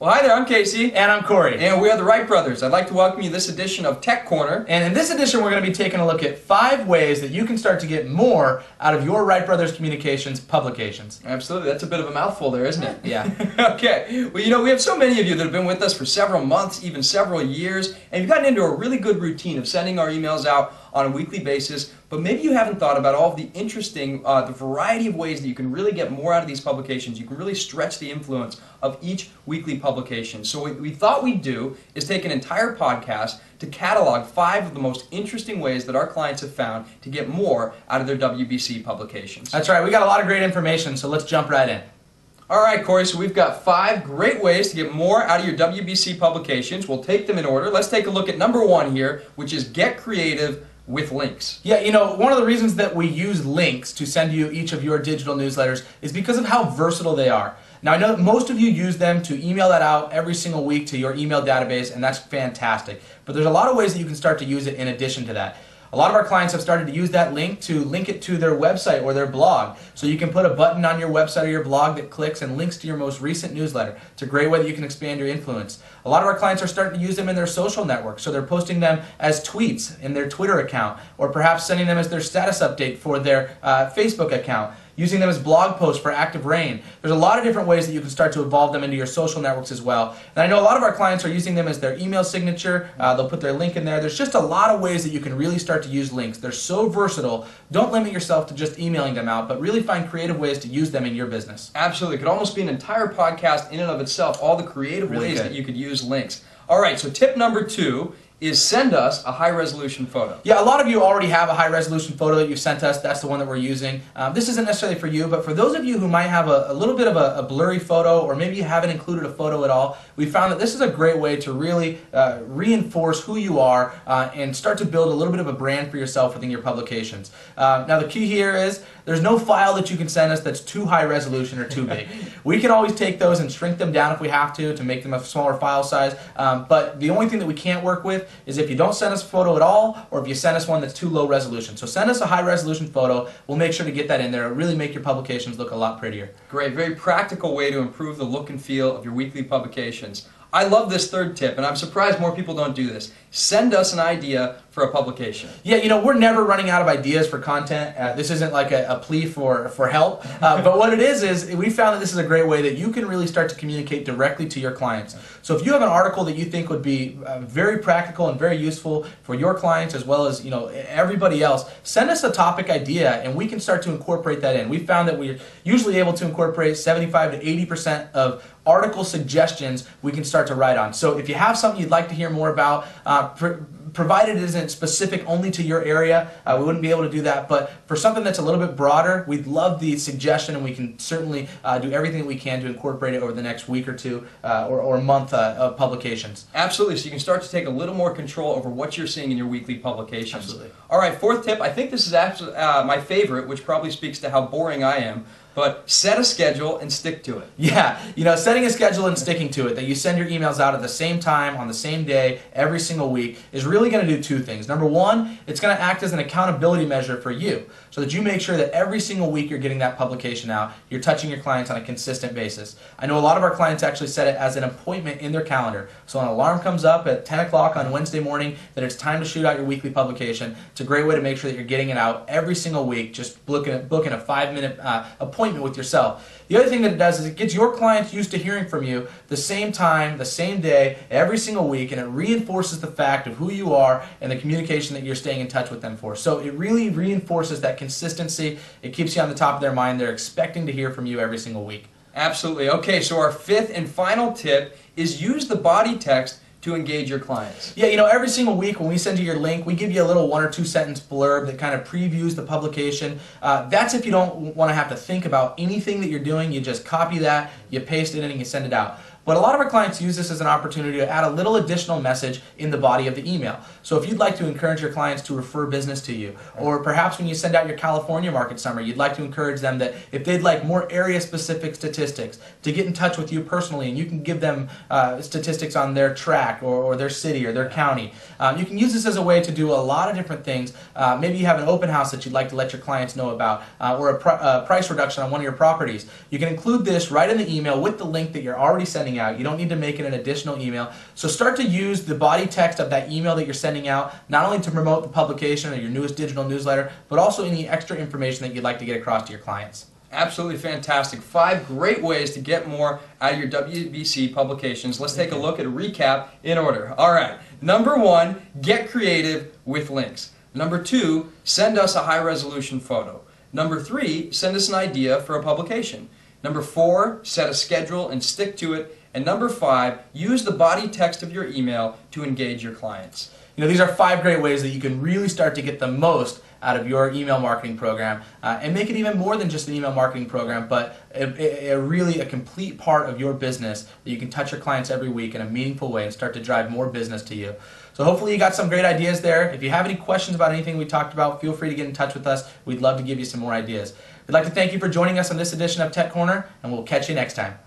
Well, hi there, I'm Casey. And I'm Corey. And we are the Wright Brothers. I'd like to welcome you to this edition of Tech Corner. And in this edition, we're going to be taking a look at 5 ways that you can start to get more out of your Wright Brothers Communications publications. Absolutely. That's a bit of a mouthful there, isn't it? Yeah. Okay. Well, you know, we have so many of you that have been with us for several months, even several years, and you've gotten into a really good routine of sending our emails out on a weekly basis, but maybe you haven't thought about all of the interesting, the variety of ways that you can really get more out of these publications. You can really stretch the influence of each weekly publication. So what we thought we'd do is take an entire podcast to catalog 5 of the most interesting ways that our clients have found to get more out of their WBC publications. That's right. We got a lot of great information, so let's jump right in. All right, Corey, so we've got 5 great ways to get more out of your WBC publications. We'll take them in order. Let's take a look at number 1 here, which is get creative with links. Yeah, you know, one of the reasons that we use links to send you each of your digital newsletters is because of how versatile they are. Now, I know that most of you use them to email that out every single week to your email database, and that's fantastic. But there's a lot of ways that you can start to use it in addition to that. A lot of our clients have started to use that link to link it to their website or their blog. So you can put a button on your website or your blog that clicks and links to your most recent newsletter. It's a great way that you can expand your influence. A lot of our clients are starting to use them in their social networks. So they're posting them as tweets in their Twitter account, or perhaps sending them as their status update for their Facebook account, using them as blog posts for Active Rain. There's a lot of different ways that you can start to evolve them into your social networks as well. And I know a lot of our clients are using them as their email signature. They'll put their link in there. There's just a lot of ways that you can really start to use links. They're so versatile. Don't limit yourself to just emailing them out, but really find creative ways to use them in your business. Absolutely. It could almost be an entire podcast in and of itself, all the creative ways that you could use links. All right, so tip number 2 is send us a high-resolution photo. Yeah, a lot of you already have a high-resolution photo that you've sent us. That's the one that we're using. This isn't necessarily for you, but for those of you who might have a little bit of a blurry photo, or maybe you haven't included a photo at all, we found that this is a great way to really reinforce who you are and start to build a little bit of a brand for yourself within your publications. Now, the key here is there's no file that you can send us that's too high resolution or too big. We can always take those and shrink them down if we have to make them a smaller file size, but the only thing that we can't work with is if you don't send us a photo at all, or if you send us one that's too low resolution. So send us a high resolution photo. We'll make sure to get that in there. It'll really make your publications look a lot prettier. Great, very practical way to improve the look and feel of your weekly publications. I love this 3rd tip, and I'm surprised more people don't do this. Send us an idea for a publication. Yeah, you know, we're never running out of ideas for content. This isn't like a plea for help, but what it is we found that this is a great way that you can really start to communicate directly to your clients. So if you have an article that you think would be very practical and very useful for your clients as well as, you know, everybody else, send us a topic idea and we can start to incorporate that in. We found that we're usually able to incorporate 75 to 80% of article suggestions we can start to write on. So if you have something you'd like to hear more about, provided it isn't specific only to your area, we wouldn't be able to do that, but for something that's a little bit broader, we'd love the suggestion, and we can certainly do everything that we can to incorporate it over the next week or 2 or month of publications. Absolutely, so you can start to take a little more control over what you're seeing in your weekly publications. Absolutely. All right, 4th tip, I think this is actually my favorite, which probably speaks to how boring I am, but set a schedule and stick to it. Yeah, you know, setting a schedule and sticking to it, that you send your emails out at the same time, on the same day, every single week, is really going to do 2 things. Number 1, it's going to act as an accountability measure for you, so that you make sure that every single week you're getting that publication out, you're touching your clients on a consistent basis. I know a lot of our clients actually set it as an appointment in their calendar. So an alarm comes up at 10 o'clock on Wednesday morning that it's time to shoot out your weekly publication. It's a great way to make sure that you're getting it out every single week, just booking a 5-minute appointment with yourself. The other thing that it does is it gets your clients used to hearing from you the same time, the same day, every single week, and it reinforces the fact of who you are and the communication that you're staying in touch with them for. So it really reinforces that consistency. It keeps you on the top of their mind. They're expecting to hear from you every single week. Absolutely. Okay, so our 5th and final tip is use the body text to engage your clients. Yeah, you know, every single week when we send you your link, we give you a little 1 or 2 sentence blurb that kind of previews the publication. That's if you don't want to have to think about anything that you're doing. You just copy that, you paste it in, and you send it out. But a lot of our clients use this as an opportunity to add a little additional message in the body of the email. So if you'd like to encourage your clients to refer business to you, or perhaps when you send out your California market summary, you'd like to encourage them that if they'd like more area-specific statistics, to get in touch with you personally, and you can give them statistics on their track or their city or their county. You can use this as a way to do a lot of different things. Maybe you have an open house that you'd like to let your clients know about, or a price reduction on one of your properties. You can include this right in the email with the link that you're already sending sending out. You don't need to make it an additional email. So start to use the body text of that email that you're sending out, not only to promote the publication or your newest digital newsletter, but also any extra information that you'd like to get across to your clients. Absolutely fantastic. 5 great ways to get more out of your WBC publications. Let's take a look at a recap in order. All right. Number 1, get creative with links. Number 2, send us a high-resolution photo. Number 3, send us an idea for a publication. Number 4, set a schedule and stick to it. And number 5, use the body text of your email to engage your clients. You know, these are 5 great ways that you can really start to get the most out of your email marketing program and make it even more than just an email marketing program, but really a complete part of your business that you can touch your clients every week in a meaningful way and start to drive more business to you. So hopefully you got some great ideas there. If you have any questions about anything we talked about, feel free to get in touch with us. We'd love to give you some more ideas. We'd like to thank you for joining us on this edition of Tech Corner, and we'll catch you next time.